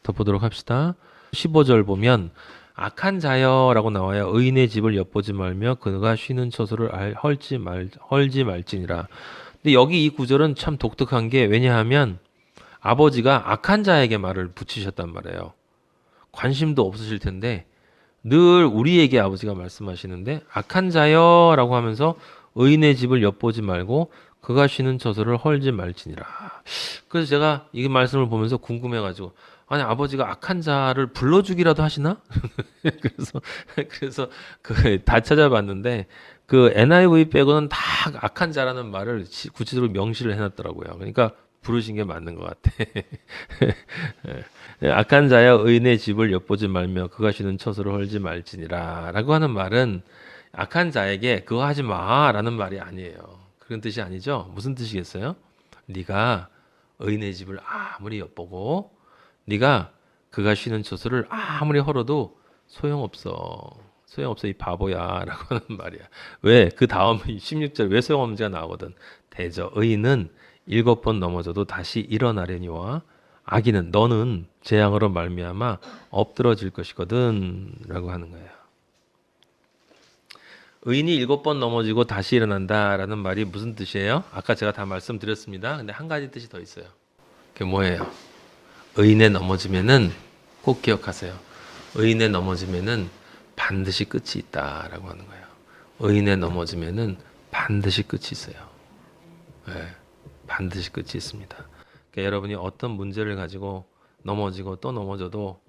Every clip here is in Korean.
덮보도록 합시다. 15절 보면 악한 자여라고 나와요. 의인의 집을 엿보지 말며 그가 쉬는 처소를 헐지 말지니라. 근데 여기 이 구절은 참 독특한 게 왜냐하면 아버지가 악한 자에게 말을 붙이셨단 말이에요. 관심도 없으실 텐데 늘 우리에게 아버지가 말씀하시는데 악한 자여라고 하면서 의인의 집을 엿보지 말고 그가 쉬는 처소를 헐지 말지니라. 그래서 제가 이 말씀을 보면서 궁금해가지고 아니 아버지가 악한 자를 불러주기라도 하시나? 그래서 그 다 찾아봤는데 그 NIV 빼고는 다 악한 자라는 말을 구체적으로 명시를 해놨더라고요. 그러니까 부르신 게 맞는 것 같아. 악한 자야 의인의 집을 엿보지 말며 그가 쉬는 처소를 헐지 말지니라 라고 하는 말은 악한 자에게 그거 하지 마라는 말이 아니에요. 그런 뜻이 아니죠. 무슨 뜻이겠어요? 네가 의인의 집을 아무리 엿보고 네가 그가 쉬는 처소를 아무리 헐어도 소용없어. 소용없어 이 바보야 라고 하는 말이야. 왜? 그 다음 16절 왜 소용없는지가 나오거든. 대저 의인은 7번 넘어져도 다시 일어나려니와 악인은 너는 재앙으로 말미암아 엎드러질 것이거든 라고 하는 거예요. 의인이 7번 넘어지고 다시 일어난다라는 말이 무슨 뜻이에요? 아까 제가 다 말씀드렸습니다. 근데 한 가지 뜻이 더 있어요. 그게 뭐예요? 의인에 넘어지면은 꼭 기억하세요. 의인에 넘어지면은 반드시 끝이 있다라고 하는 거예요. 의인에 넘어지면은 반드시 끝이 있어요. 네, 반드시 끝이 있습니다. 그러니까 여러분이 어떤 문제를 가지고 넘어지고 또 넘어져도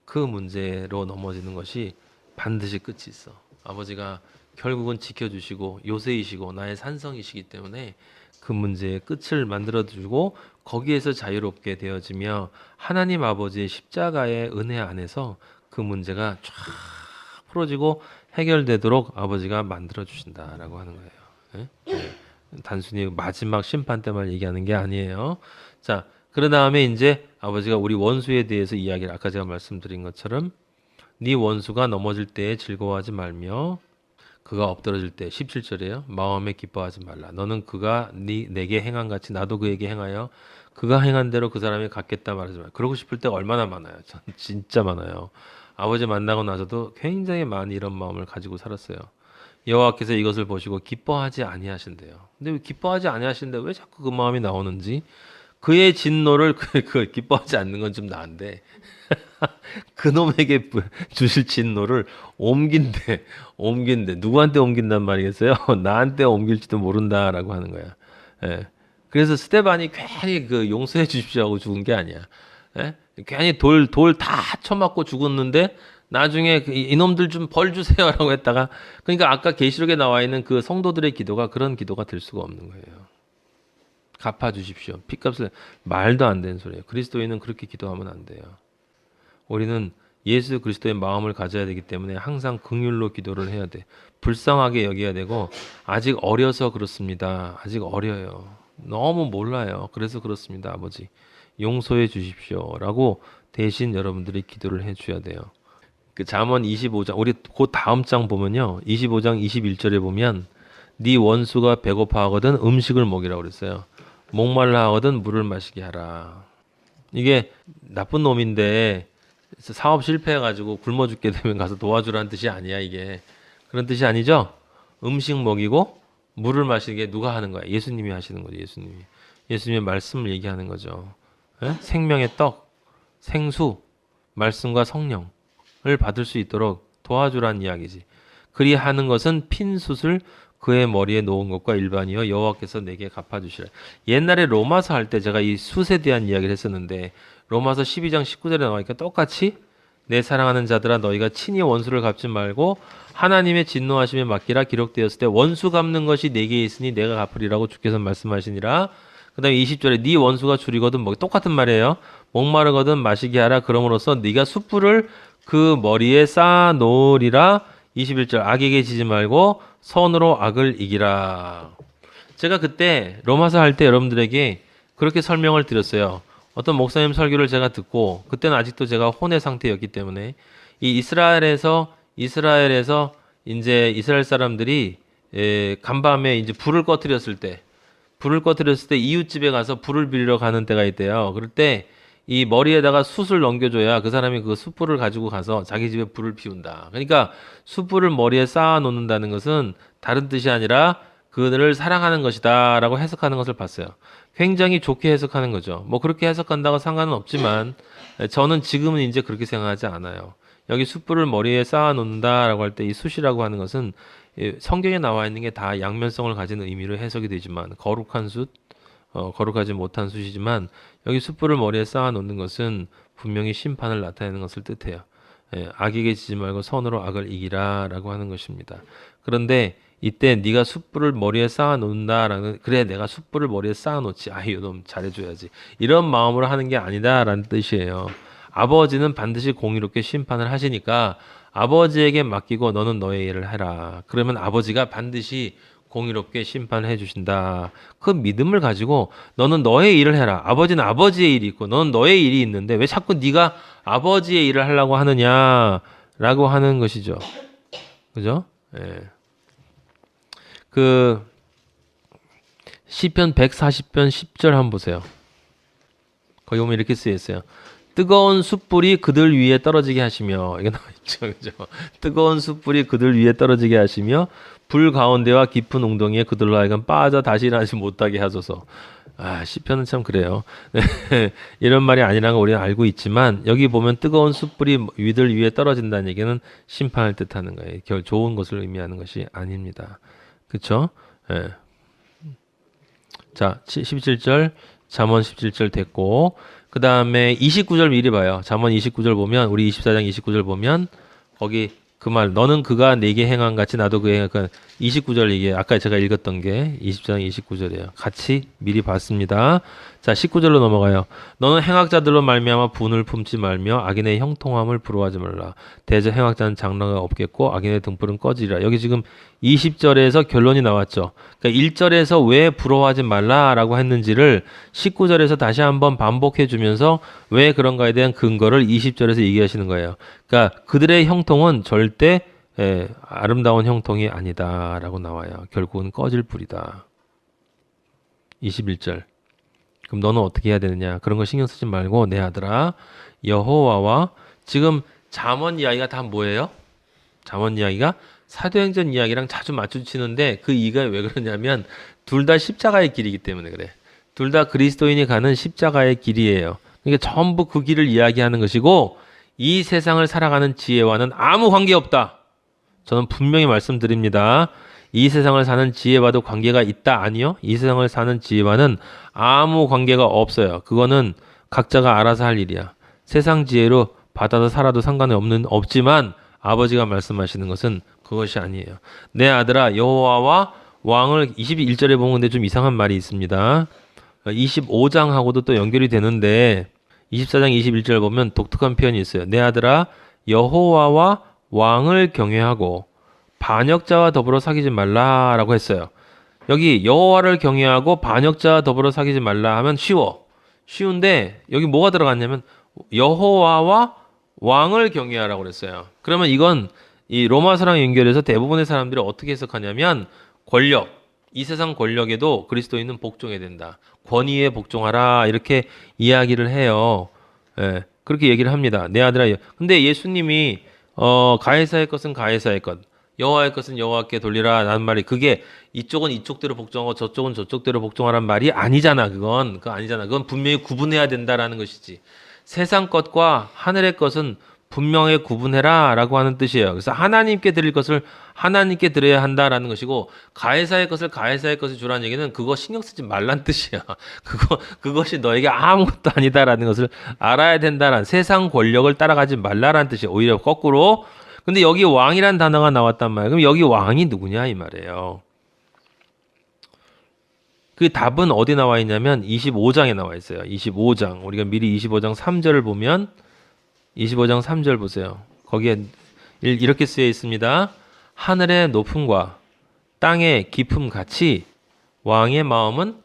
그 문제로 넘어지는 것이 반드시 끝이 있어. 아버지가 결국은 지켜주시고 요새이시고 나의 산성이시기 때문에 그 문제의 끝을 만들어주고 거기에서 자유롭게 되어지며 하나님 아버지의 십자가의 은혜 안에서 그 문제가 쫙 풀어지고 해결되도록 아버지가 만들어주신다라고 하는 거예요. 네? 네. 단순히 마지막 심판 때만 얘기하는 게 아니에요. 자, 그런 다음에 이제 아버지가 우리 원수에 대해서 이야기를 아까 제가 말씀드린 것처럼 네 원수가 넘어질 때에 즐거워하지 말며 그가 엎드러질 때 17절이에요. 마음에 기뻐하지 말라. 너는 그가 내게 행한 같이 나도 그에게 행하여 그가 행한 대로 그 사람이 갚겠다 말하지 마. 그러고 싶을 때가 얼마나 많아요. 전 진짜 많아요. 아버지 만나고 나서도 굉장히 많이 이런 마음을 가지고 살았어요. 여호와께서 이것을 보시고 기뻐하지 아니하신대요. 근데 왜 기뻐하지 아니하시는데 왜 자꾸 그 마음이 나오는지 그의 진노를 기뻐하지 않는 건 좀 나은데 그놈에게 주실 진노를 옮긴대. 누구한테 옮긴단 말이겠어요? 나한테 옮길지도 모른다라고 하는 거야. 예. 그래서 스테반이 괜히 그 용서해 주십시오 하고 죽은 게 아니야. 예? 괜히 돌 다 쳐맞고 죽었는데 나중에 이놈들 좀 벌 주세요라고 했다가 그러니까 아까 계시록에 나와 있는 그 성도들의 기도가 그런 기도가 될 수가 없는 거예요. 갚아 주십시오. 핏값을 말도 안 되는 소리예요. 그리스도인은 그렇게 기도하면 안 돼요. 우리는 예수 그리스도의 마음을 가져야 되기 때문에 항상 긍휼로 기도를 해야 돼. 불쌍하게 여겨야 되고 아직 어려서 그렇습니다. 아직 어려요. 너무 몰라요. 그래서 그렇습니다. 아버지 용서해 주십시오라고 대신 여러분들이 기도를 해줘야 돼요. 그 잠언 25장 우리 그 다음 장 보면요. 25장 21절에 보면 네 원수가 배고파하거든 음식을 먹이라고 그랬어요. 목말라 하거든 물을 마시게 하라. 이게 나쁜 놈인데 사업 실패해가지고 굶어 죽게 되면 가서 도와주라는 뜻이 아니야 이게. 그런 뜻이 아니죠. 음식 먹이고 물을 마시게 누가 하는 거야? 예수님이 하시는 거죠. 예수님의 말씀을 얘기하는 거죠. 에? 생명의 떡, 생수, 말씀과 성령을 받을 수 있도록 도와주라는 이야기지. 그리 하는 것은 핀 숯을 그의 머리에 놓은 것과 일반이요 여호와께서 내게 갚아주시라. 옛날에 로마서 할 때 제가 이 숯에 대한 이야기를 했었는데 로마서 12장 19절에 나와니까 똑같이 내 사랑하는 자들아 너희가 친히 원수를 갚지 말고 하나님의 진노하심에 맡기라 기록되었을 때 원수 갚는 것이 내게 있으니 내가 갚으리라고 주께서 말씀하시니라. 그 다음에 20절에 네 원수가 줄이거든 똑같은 말이에요. 목마르거든 마시게 하라. 그럼으로써 네가 숯불을 그 머리에 쌓아 놓으리라. 21절 악에게 지지 말고 선으로 악을 이기라. 제가 그때 로마서 할 때 여러분들에게 그렇게 설명을 드렸어요. 어떤 목사님 설교를 제가 듣고 그때는 아직도 제가 혼의 상태였기 때문에 이 이스라엘에서 이제 이스라엘 사람들이 간밤에 이제 불을 꺼뜨렸을 때 이웃집에 가서 불을 빌리러 가는 때가 있대요. 그럴 때 이 머리에다가 숯을 넘겨줘야 그 사람이 그 숯불을 가지고 가서 자기 집에 불을 피운다. 그러니까 숯불을 머리에 쌓아 놓는다는 것은 다른 뜻이 아니라 그들을 사랑하는 것이다라고 해석하는 것을 봤어요. 굉장히 좋게 해석하는 거죠. 뭐 그렇게 해석한다고 상관은 없지만 저는 지금은 이제 그렇게 생각하지 않아요. 여기 숯불을 머리에 쌓아 놓는다라고 할 때 이 숯이라고 하는 것은 성경에 나와 있는 게 다 양면성을 가진 의미로 해석이 되지만 거룩한 숯, 거룩하지 못한 숯이지만 여기 숯불을 머리에 쌓아 놓는 것은 분명히 심판을 나타내는 것을 뜻해요. 악에게 지지 말고 선으로 악을 이기라라고 하는 것입니다. 그런데 이때 네가 숯불을 머리에 쌓아 놓는다라는 그래 내가 숯불을 머리에 쌓아 놓지 아유 놈 잘해줘야지 이런 마음으로 하는 게 아니다라는 뜻이에요. 아버지는 반드시 공의롭게 심판을 하시니까 아버지에게 맡기고 너는 너의 일을 해라. 그러면 아버지가 반드시 공의롭게 심판해 주신다. 그 믿음을 가지고 너는 너의 일을 해라. 아버지는 아버지의 일이 있고 너는 너의 일이 있는데 왜 자꾸 네가 아버지의 일을 하려고 하느냐라고 하는 것이죠. 그죠? 예. 그 시편 140편 10절 한번 보세요. 거기 보면 이렇게 쓰여 있어요. 뜨거운 숯불이 그들 위에 떨어지게 하시며 이게 나와 있죠. 그죠? 뜨거운 숯불이 그들 위에 떨어지게 하시며 불 가운데와 깊은 웅덩이에 그들로 하여금 빠져 다시 일어나지 못하게 하소서. 아, 시편은 참 그래요. 이런 말이 아니라는 걸 우리는 알고 있지만 여기 보면 뜨거운 숯불이 위들 위에 떨어진다는 얘기는 심판을 뜻하는 거예요. 결 좋은 것을 의미하는 것이 아닙니다. 그렇죠? 예. 자, 17절 잠언 17절 됐고 그 다음에 29절 미리 봐요. 잠언 29절 보면 우리 24장 29절 보면 거기 그 말 너는 그가 내게 행한 같이 나도 그에 행한 29절 이게 아까 제가 읽었던 게 24장 29절이에요. 같이 미리 봤습니다. 자 19절로 넘어가요. 너는 행악자들로 말미암아 분을 품지 말며 악인의 형통함을 부러워하지 말라. 대저 행악자는 장래가 없겠고 악인의 등불은 꺼지리라. 여기 지금 20절에서 결론이 나왔죠. 그러니까 1절에서 왜 부러워하지 말라라고 했는지를 19절에서 다시 한번 반복해 주면서 왜 그런가에 대한 근거를 20절에서 얘기하시는 거예요. 그러니까 그들의 형통은 절대 아름다운 형통이 아니다라고 나와요. 결국은 꺼질 불이다. 21절. 그럼 너는 어떻게 해야 되느냐? 그런 거 신경 쓰지 말고 내 아들아 여호와와 지금 잠언 이야기가 다 뭐예요? 잠언 이야기가 사도행전 이야기랑 자주 맞추치는데 그 이유가 왜 그러냐면 둘 다 십자가의 길이기 때문에 그래. 둘 다 그리스도인이 가는 십자가의 길이에요. 그러니까 전부 그 길을 이야기하는 것이고 이 세상을 살아가는 지혜와는 아무 관계없다. 저는 분명히 말씀드립니다. 이 세상을 사는 지혜와도 관계가 있다? 아니요. 이 세상을 사는 지혜와는 아무 관계가 없어요. 그거는 각자가 알아서 할 일이야. 세상 지혜로 받아서 살아도 상관이 없지만 아버지가 말씀하시는 것은 그것이 아니에요. 내 아들아 여호와와 왕을 21절에 보면 근데 좀 이상한 말이 있습니다. 25장하고도 또 연결이 되는데 24장 21절 보면 독특한 표현이 있어요. 내 아들아 여호와와 왕을 경외하고 반역자와 더불어 사귀지 말라라고 했어요. 여기 여호와를 경외하고 반역자와 더불어 사귀지 말라 하면 쉬운데 여기 뭐가 들어갔냐면 여호와와 왕을 경외하라고 그랬어요. 그러면 이건 이 로마서랑 연결해서 대부분의 사람들이 어떻게 해석하냐면 권력, 이 세상 권력에도 그리스도인은 복종해야 된다. 권위에 복종하라 이렇게 이야기를 해요. 예, 그렇게 얘기를 합니다. 내 아들아. 근데 예수님이 가해사의 것은 가해사의 것, 여호와의 것은 여호와께 돌리라 라는 말이 그게 이쪽은 이쪽대로 복종하고 저쪽은 저쪽대로 복종하라는 말이 아니잖아. 그거 아니잖아. 그건 분명히 구분해야 된다라는 것이지. 세상 것과 하늘의 것은 분명히 구분해라 라고 하는 뜻이에요. 그래서 하나님께 드릴 것을 하나님께 드려야 한다라는 것이고 가해사의 것을 가해사의 것을 주라는 얘기는 그거 신경 쓰지 말란 뜻이야. 그것이 너에게 아무것도 아니다라는 것을 알아야 된다라는 세상 권력을 따라가지 말라라는 뜻이에요. 오히려 거꾸로. 근데 여기 왕이란 단어가 나왔단 말이에요. 그럼 여기 왕이 누구냐 이 말이에요. 그 답은 어디 나와 있냐면 25장에 나와 있어요. 25장. 우리가 미리 25장 3절을 보면 25장 3절 보세요. 거기에 이렇게 쓰여 있습니다. 하늘의 높음과 땅의 깊음 같이 왕의 마음은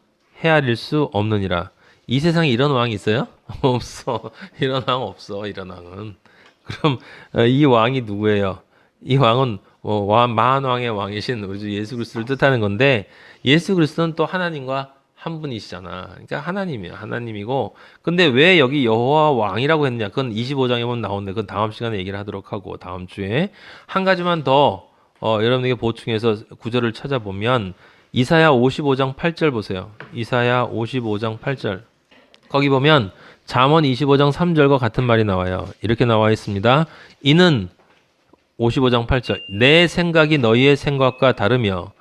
헤아릴 수 없느니라. 이 세상에 이런 왕이 있어요? 없어. 이런 왕 없어. 이런 왕은. 그럼 이 왕이 누구예요? 이 왕은 만왕의 왕이신 우리 주 예수 그리스도를 뜻하는 건데 예수 그리스도는 또 하나님과 한 분이시잖아. 그러니까 하나님이에요. 하나님이고. 근데 왜 여기 여호와 왕이라고 했냐? 그건 25장에 보면 나오는데 그건 다음 시간에 얘기를 하도록 하고 다음 주에 한 가지만 더 여러분에게 보충해서 구절을 찾아보면 이사야 55장 8절 보세요. 이사야 55장 8절. 거기 보면 잠언 25장 3절과 같은 말이 나와요. 이렇게 나와 있습니다. 이는 55장 8절. 내 생각이 너희의 생각과 다르며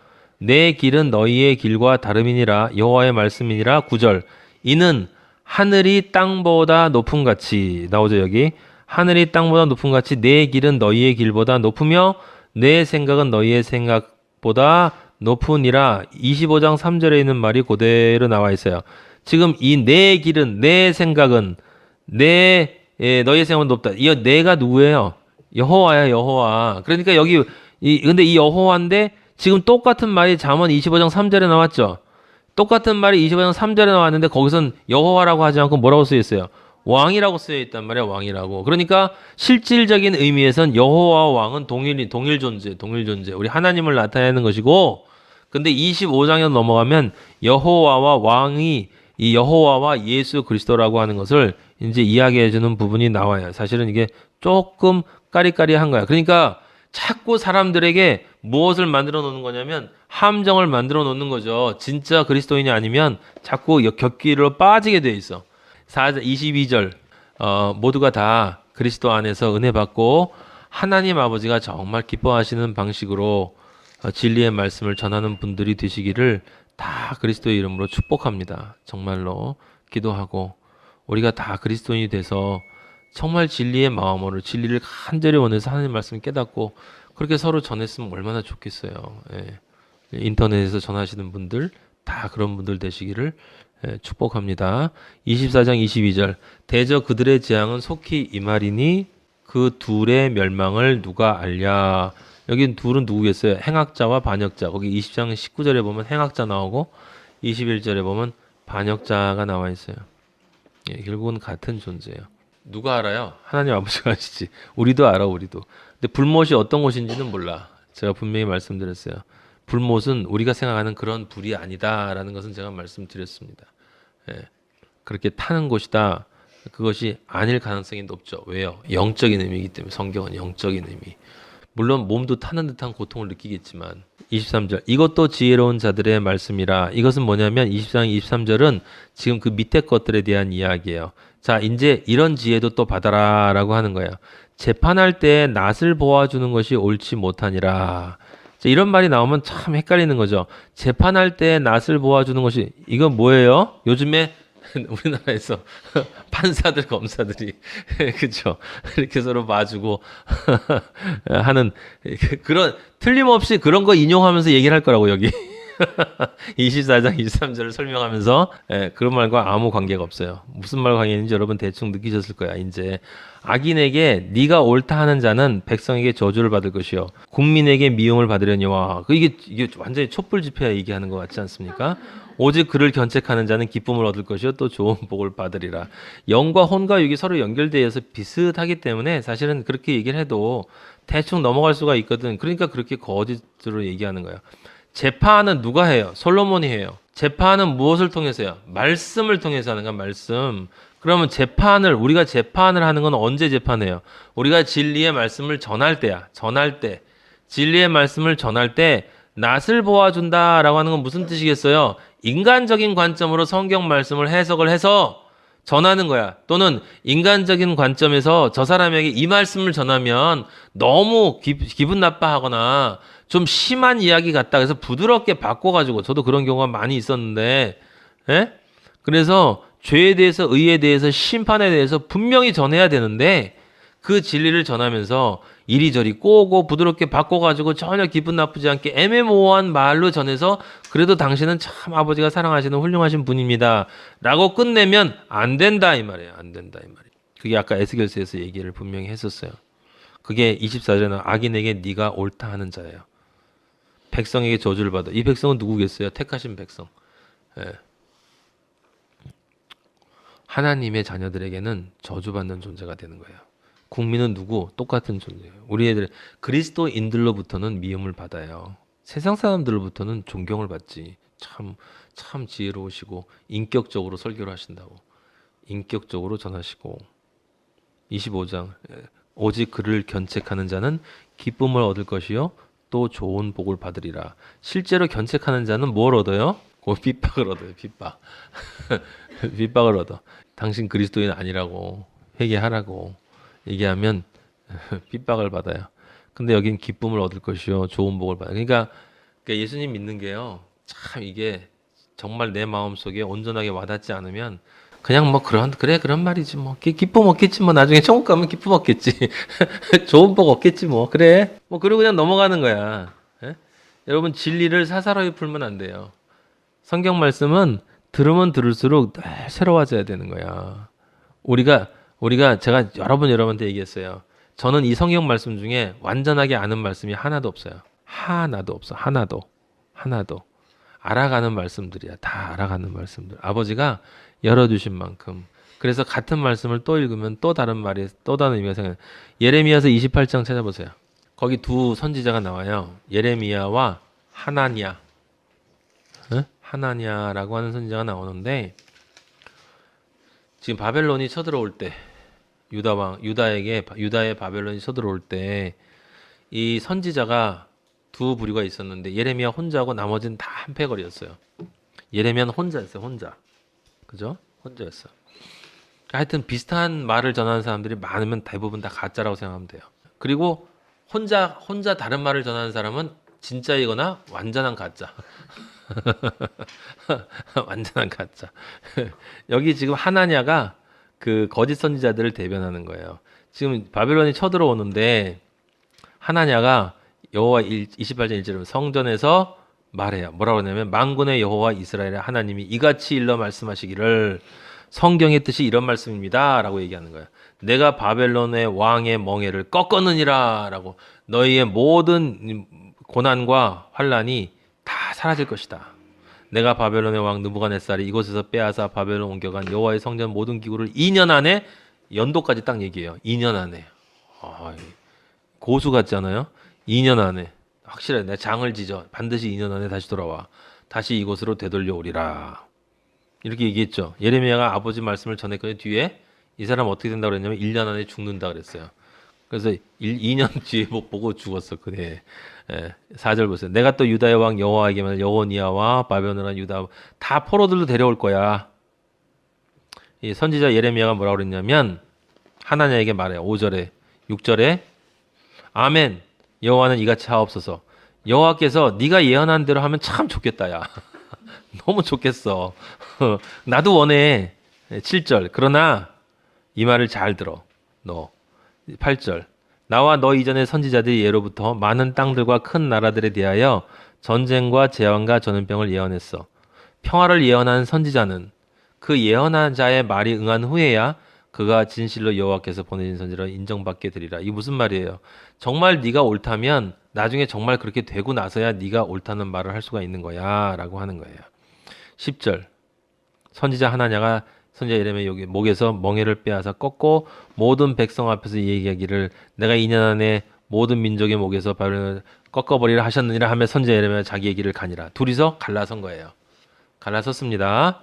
내 길은 너희의 길과 다름이니라. 여호와의 말씀이니라. 9절. 이는 하늘이 땅보다 높음 같이 나오죠 여기. 하늘이 땅보다 높음 같이 내 길은 너희의 길보다 높으며 내 생각은 너희의 생각보다 높으니라. 25장 3절에 있는 말이 그대로 나와 있어요. 지금 이 내 길은 내 생각은 너희의 생각은 높다. 이 내가 누구예요? 여호와야 여호와. 그러니까 여기 근데 이 여호와인데 지금 똑같은 말이 잠언 25장 3절에 나왔죠. 똑같은 말이 25장 3절에 나왔는데 거기선 여호와라고 하지 않고 뭐라고 쓰여 있어요? 왕이라고 쓰여 있단 말이야. 왕이라고. 그러니까 실질적인 의미에선 여호와와 왕은 동일 존재. 우리 하나님을 나타내는 것이고 근데 25장에 넘어가면 여호와와 왕이 이 여호와와 예수 그리스도라고 하는 것을 이제 이야기해 주는 부분이 나와요. 사실은 이게 조금 까리까리한 거야. 그러니까 자꾸 사람들에게 무엇을 만들어 놓는 거냐면 함정을 만들어 놓는 거죠. 진짜 그리스도인이 아니면 자꾸 곁길로 빠지게 돼 있어. 22절 모두가 다 그리스도 안에서 은혜 받고 하나님 아버지가 정말 기뻐하시는 방식으로 진리의 말씀을 전하는 분들이 되시기를 다 그리스도의 이름으로 축복합니다. 정말로 기도하고 우리가 다 그리스도인이 돼서 정말 진리의 마음으로 진리를 간절히 원해서 하나님 말씀 깨닫고 그렇게 서로 전했으면 얼마나 좋겠어요. 예. 인터넷에서 전하시는 분들 다 그런 분들 되시기를 축복합니다. 24장 22절 대저 그들의 재앙은 속히 임하리니 그 둘의 멸망을 누가 알랴. 여기 둘은 누구겠어요? 행악자와 반역자. 거기 20장 19절에 보면 행악자 나오고 21절에 보면 반역자가 나와 있어요. 예, 결국은 같은 존재예요. 누가 알아요? 하나님 아버지가 아시지. 우리도 알아, 우리도. 근데 불못이 어떤 것인지는 몰라. 제가 분명히 말씀드렸어요. 불못은 우리가 생각하는 그런 불이 아니다라는 것은 제가 말씀드렸습니다. 예, 그렇게 타는 곳이다. 그것이 아닐 가능성이 높죠. 왜요? 영적인 의미이기 때문에. 성경은 영적인 의미. 물론 몸도 타는 듯한 고통을 느끼겠지만 23절 이것도 지혜로운 자들의 말씀이라. 이것은 뭐냐면 24장 23절은 지금 그 밑에 것들에 대한 이야기예요. 자, 이제 이런 지혜도 또 받아라 라고 하는 거예요. 재판할 때 낯을 보아주는 것이 옳지 못하니라. 자, 이런 말이 나오면 참 헷갈리는 거죠. 재판할 때 낯을 보아주는 것이 이건 뭐예요? 요즘에 우리나라에서 판사들 검사들이 그렇죠 이렇게 서로 봐주고 하는 그런 틀림없이 그런 거 인용하면서 얘기를 할 거라고 여기 24장 23절을 설명하면서 그런 말과 아무 관계가 없어요. 무슨 말 관계인지 여러분 대충 느끼셨을 거야. 이제 악인에게 네가 옳다 하는 자는 백성에게 저주를 받을 것이요 국민에게 미움을 받으려니와. 이게 완전히 촛불 집회 얘기하는 것 같지 않습니까? 오직 그를 견책하는 자는 기쁨을 얻을 것이요 또 좋은 복을 받으리라. 영과 혼과 육이 서로 연결되어서 비슷하기 때문에 사실은 그렇게 얘기를 해도 대충 넘어갈 수가 있거든. 그러니까 그렇게 거짓으로 얘기하는 거예요. 재판은 누가 해요? 솔로몬이 해요. 재판은 무엇을 통해서요? 말씀을 통해서 하는 거야. 말씀. 그러면 우리가 재판을 하는 건 언제 재판해요? 우리가 진리의 말씀을 전할 때야. 전할 때. 진리의 말씀을 전할 때 낯을 보아준다라고 하는 건 무슨 뜻이겠어요? 인간적인 관점으로 성경 말씀을 해석을 해서 전하는 거야. 또는 인간적인 관점에서 저 사람에게 이 말씀을 전하면 너무 기분 나빠하거나 좀 심한 이야기 같다. 그래서 부드럽게 바꿔가지고 저도 그런 경우가 많이 있었는데, 예? 그래서 죄에 대해서 의에 대해서 심판에 대해서 분명히 전해야 되는데 그 진리를 전하면서 이리저리 꼬고 부드럽게 바꿔가지고 전혀 기분 나쁘지 않게 애매모호한 말로 전해서 그래도 당신은 참 아버지가 사랑하시는 훌륭하신 분입니다 라고 끝내면 안 된다 이 말이에요. 안 된다 이 말이에요. 그게 아까 에스겔서에서 얘기를 분명히 했었어요. 그게 24절에는 악인에게 네가 옳다 하는 자예요. 백성에게 저주를 받아. 이 백성은 누구겠어요? 택하신 백성. 예. 하나님의 자녀들에게는 저주받는 존재가 되는 거예요. 국민은 누구? 똑같은 존재예요. 우리 애들 그리스도인들로부터는 미움을 받아요. 세상 사람들로부터는 존경을 받지. 참 참 지혜로우시고 인격적으로 설교를 하신다고. 인격적으로 전하시고. 25장 오직 그를 견책하는 자는 기쁨을 얻을 것이요 또 좋은 복을 받으리라. 실제로 견책하는 자는 뭘 얻어요? 핍박을 얻어요. 핍박. 핍박을 얻어. 당신 그리스도인 아니라고 회개하라고 얘기하면 핍박을 받아요. 근데 여긴 기쁨을 얻을 것이요 좋은 복을 받아요. 그러니까 예수님 믿는 게요. 참 이게 정말 내 마음속에 온전하게 와닿지 않으면 그냥 뭐 그런 말이지 뭐 기쁨 얻겠지 뭐 나중에 천국 가면 기쁨 얻겠지 좋은 복 얻겠지 뭐 그래 뭐 그러고 그냥 넘어가는 거야. 예? 여러분 진리를 사사로이 풀면 안 돼요. 성경 말씀은 들으면 들을수록 늘 새로워져야 되는 거야. 우리가 제가 여러 번 여러분한테 얘기했어요. 저는 이 성경 말씀 중에 완전하게 아는 말씀이 하나도 없어요. 하나도 없어. 하나도 알아가는 말씀들이야. 다 알아가는 말씀들. 아버지가 열어주신 만큼. 그래서 같은 말씀을 또 읽으면 또 다른 말이 또 다른 의미가 생겨요. 예레미야서 28장 찾아보세요. 거기 두 선지자가 나와요. 예레미야와 하나냐. 하나냐라고 하는 선지자가 나오는데 지금 바벨론이 쳐들어올 때 유다의 바벨론이 쳐들어올 때 이 선지자가 두 부류가 있었는데 예레미야 혼자고 나머지는 다 한패거리였어요. 예레미야는 혼자였어요. 혼자. 그죠? 혼자였어. 하여튼 비슷한 말을 전하는 사람들이 많으면 대부분 다 가짜라고 생각하면 돼요. 그리고 혼자 다른 말을 전하는 사람은 진짜이거나 완전한 가짜. 완전한 가짜. 여기 지금 하나냐가 그 거짓 선지자들을 대변하는 거예요. 지금 바벨론이 쳐들어오는데 하나냐가 여호와 28장 1절에 성전에서 말해요. 뭐라고 하냐면 만군의 여호와 이스라엘의 하나님이 이같이 일러 말씀하시기를 성경의 뜻이 이런 말씀입니다. 라고 얘기하는 거예요. 내가 바벨론의 왕의 멍에를 꺾었느니라 라고 너희의 모든 고난과 환란이 다 사라질 것이다. 내가 바벨론의 왕 느부갓네살이 이곳에서 빼앗아 바벨론 옮겨간 여호와의 성전 모든 기구를 2년 안에 연도까지 딱 얘기해요. 2년 안에. 고수 같잖아요. 2년 안에. 확실해. 내가 장을 지져. 반드시 2년 안에 다시 돌아와. 다시 이곳으로 되돌려 오리라. 이렇게 얘기했죠. 예레미야가 아버지 말씀을 전했거든요. 뒤에 이 사람 어떻게 된다고 그랬냐면 1년 안에 죽는다 그랬어요. 그래서 2년 뒤에 못 보고 죽었어. 그래. 4절 보세요. 내가 또 유다의 왕 여호와에게만 여호니아와 바벨론이라는 유다 다 포로들도 데려올 거야. 이 선지자 예레미야가 뭐라고 그랬냐면 하나냐에게 말해요. 5절에 6절에 아멘. 여호와는 이같이 하옵소서. 여호와께서 네가 예언한 대로 하면 참 좋겠다 야. 너무 좋겠어. 나도 원해. 7절. 그러나 이 말을 잘 들어. 너. 8절. 나와 너 이전의 선지자들이 예로부터 많은 땅들과 큰 나라들에 대하여 전쟁과 재앙과 전염병을 예언했어. 평화를 예언한 선지자는 그 예언한 자의 말이 응한 후에야 그가 진실로 여호와께서 보내신 선지라 인정받게 되리라. 이게 무슨 말이에요? 정말 네가 옳다면 나중에 정말 그렇게 되고 나서야 네가 옳다는 말을 할 수가 있는 거야 라고 하는 거예요. 10절. 선지자 하나냐가 선지자 예레미야 여기 목에서 멍에를 빼앗아 꺾고 모든 백성 앞에서 얘기하기를 내가 2년 안에 모든 민족의 목에서 바벨론을 꺾어버리라 하셨느니라 하며 선지자 예레미야 자기 얘기를 가니라. 둘이서 갈라선 거예요. 갈라섰습니다.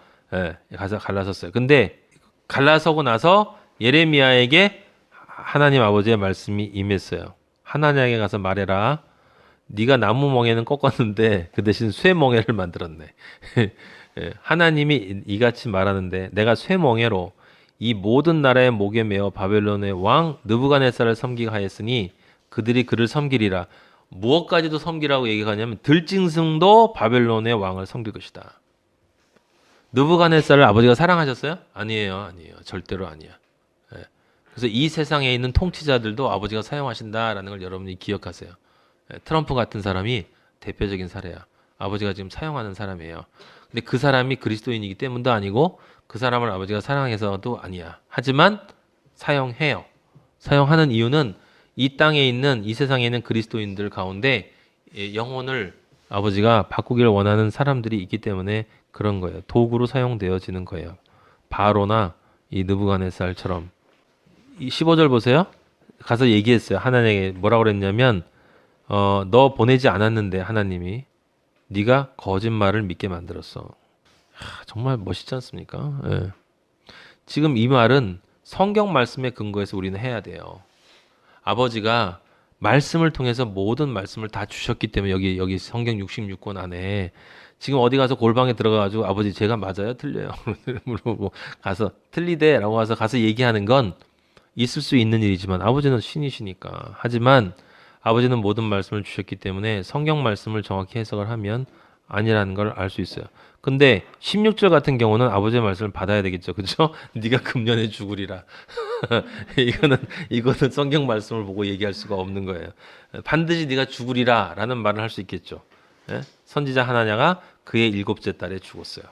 가서 갈라섰어요. 근데 갈라서고 나서 예레미야에게 하나님 아버지의 말씀이 임했어요. 하나님에게 가서 말해라. 네가 나무 멍에는 꺾었는데 그 대신 쇠 멍에를 만들었네. 하나님이 이같이 말하는데 내가 쇠 멍에로 이 모든 나라의 목에 메어 바벨론의 왕 느부갓네살을 섬기게 하였으니 그들이 그를 섬기리라. 무엇까지도 섬기라고 얘기하냐면 들짐승도 바벨론의 왕을 섬길 것이다. 느부갓네살을 아버지가 사랑하셨어요? 아니에요. 절대로 아니야. 그래서 이 세상에 있는 통치자들도 아버지가 사용하신다라는 걸 여러분이 기억하세요. 트럼프 같은 사람이 대표적인 사례야. 아버지가 지금 사용하는 사람이에요. 근데 그 사람이 그리스도인이기 때문도 아니고 그 사람을 아버지가 사랑해서도 아니야. 하지만 사용해요. 사용하는 이유는 이 땅에 있는 이 세상에 있는 그리스도인들 가운데 영혼을 아버지가 바꾸기를 원하는 사람들이 있기 때문에 그런 거예요. 도구로 사용되어지는 거예요. 바로나 이 느부갓네살처럼. 이 15절 보세요. 가서 얘기했어요. 하나님에게 뭐라고 그랬냐면 너 보내지 않았는데 하나님이 네가 거짓말을 믿게 만들었어. 정말 멋있지 않습니까? 예. 지금 이 말은 성경 말씀에 근거해서 우리는 해야 돼요. 아버지가 말씀을 통해서 모든 말씀을 다 주셨기 때문에 여기 성경 66권 안에 지금 어디 가서 골방에 들어가가지고 아버지 제가 맞아요? 틀려요? 물어보고 가서 틀리대라고 가서 얘기하는 건 있을 수 있는 일이지만 아버지는 신이시니까. 하지만 아버지는 모든 말씀을 주셨기 때문에 성경 말씀을 정확히 해석을 하면 아니라는 걸 알 수 있어요. 근데 16절 같은 경우는 아버지의 말씀을 받아야 되겠죠. 그렇죠? 네가 금년에 죽으리라. 이거는 성경 말씀을 보고 얘기할 수가 없는 거예요. 반드시 네가 죽으리라라는 말을 할 수 있겠죠. 예? 선지자 하나냐가 그의 7째 달에 죽었어요.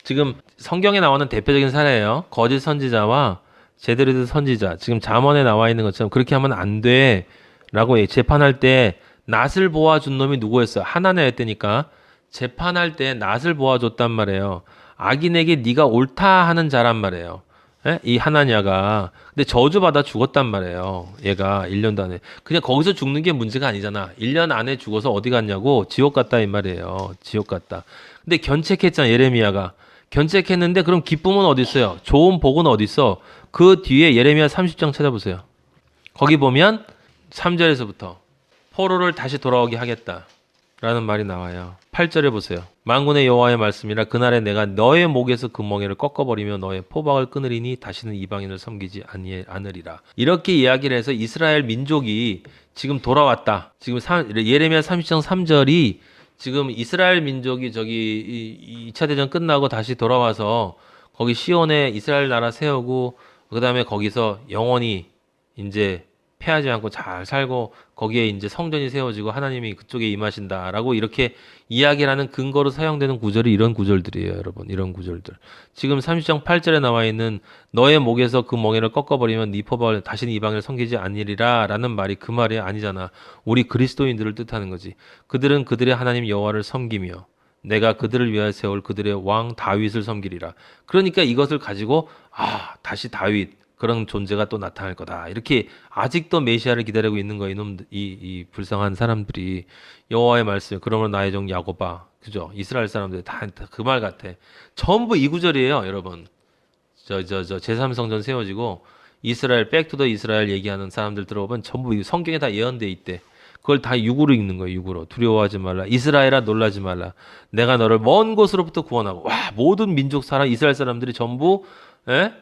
지금 성경에 나오는 대표적인 사례예요. 거짓 선지자와 제대로 된 선지자. 지금 잠언에 나와 있는 것처럼 그렇게 하면 안 돼라고 재판할 때 낫을 보아준 놈이 누구였어요? 하나냐였다니까. 재판할 때 낫을 보아줬단 말이에요. 악인에게 네가 옳다 하는 자란 말이에요. 예? 이 하나냐가. 근데 저주받아 죽었단 말이에요. 얘가 1년도 안에. 그냥 거기서 죽는 게 문제가 아니잖아. 1년 안에 죽어서 어디 갔냐고. 지옥 갔다 이 말이에요. 지옥 갔다. 근데 견책했잖아. 예레미야가. 견책했는데 그럼 기쁨은 어디 있어요? 좋은 복은 어디 있어? 그 뒤에 예레미야 30장 찾아보세요. 거기 보면 3절에서부터 포로를 다시 돌아오게 하겠다 라는 말이 나와요. 8절에 보세요. 만군의 여호와의 말씀이라 그날에 내가 너의 목에서 그 멍에를 꺾어버리며 너의 포박을 끊으리니 다시는 이방인을 섬기지 않으리라. 이렇게 이야기를 해서 이스라엘 민족이 지금 돌아왔다. 지금 예레미야 30장 3절이 지금 이스라엘 민족이 저기 2차 대전 끝나고 다시 돌아와서 거기 시온에 이스라엘 나라 세우고 그다음에 거기서 영원히 이제 패하지 않고 잘 살고 거기에 이제 성전이 세워지고 하나님이 그쪽에 임하신다라고 이렇게 이야기를 하는 근거로 사용되는 구절이 이런 구절들이에요, 여러분. 이런 구절들. 지금 30장 8절에 나와 있는 너의 목에서 그 멍에를 꺾어버리면 네 포박을 다시는 이방인을 섬기지 않으리라 라는 말이 그 말이 아니잖아. 우리 그리스도인들을 뜻하는 거지. 그들은 그들의 하나님 여호와를 섬기며 내가 그들을 위하여 세울 그들의 왕 다윗을 섬기리라. 그러니까 이것을 가지고 다시 다윗 그런 존재가 또 나타날 거다. 이렇게 아직도 메시아를 기다리고 있는 거야. 이 불쌍한 사람들이 여호와의 말씀. 그러면 나의 종 야곱아, 그죠? 이스라엘 사람들 다 그 말 같아. 전부 이 구절이에요, 여러분. 제3성전 세워지고 이스라엘 백투더 이스라엘 얘기하는 사람들 들어보면 전부 성경에 다 예언돼 있대. 그걸 다 육으로 읽는 거예요. 육으로. 두려워하지 말라. 이스라엘아 놀라지 말라. 내가 너를 먼 곳으로부터 구원하고. 와, 모든 민족 사람 이스라엘 사람들이 전부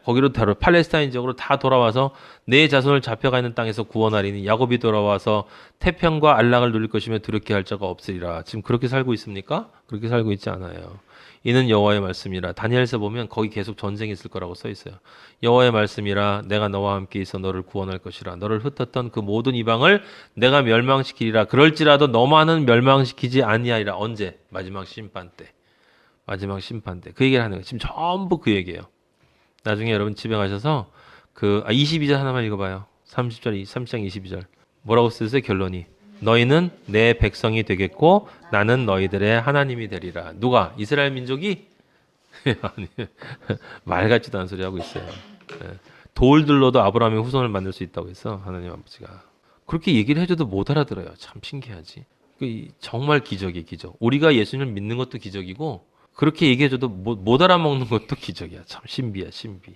거기로 팔레스타인 지역으로 다 돌아와서 내 자손을 잡혀가 있는 땅에서 구원하리니 야곱이 돌아와서 태평과 안락을 누릴 것이며 두렵게 할 자가 없으리라. 지금 그렇게 살고 있습니까? 그렇게 살고 있지 않아요. 이는 여호와의 말씀이라. 다니엘서 보면 거기 계속 전쟁이 있을 거라고 써 있어요. 여호와의 말씀이라. 내가 너와 함께 있어 너를 구원할 것이라. 너를 흩었던 그 모든 이방을 내가 멸망시키리라. 그럴지라도 너만은 멸망시키지 아니하리라. 언제? 마지막 심판 때. 마지막 심판 때. 그 얘기를 하는 거예요. 지금 전부 그 얘기예요. 나중에 여러분 집에 가셔서 22절 하나만 읽어봐요. 30장 22절. 뭐라고 쓰세요? 결론이. 너희는 내 백성이 되겠고 나는 너희들의 하나님이 되리라. 누가? 이스라엘 민족이? 아니, 말 같지도 않은 소리 하고 있어요. 돌들로도 아브라함의 후손을 만들 수 있다고 했어. 하나님 아버지가. 그렇게 얘기를 해줘도 못 알아들어요. 참 신기하지. 정말 기적이에요. 기적. 우리가 예수님을 믿는 것도 기적이고 그렇게 얘기해줘도 못 알아먹는 것도 기적이야. 참 신비야, 신비.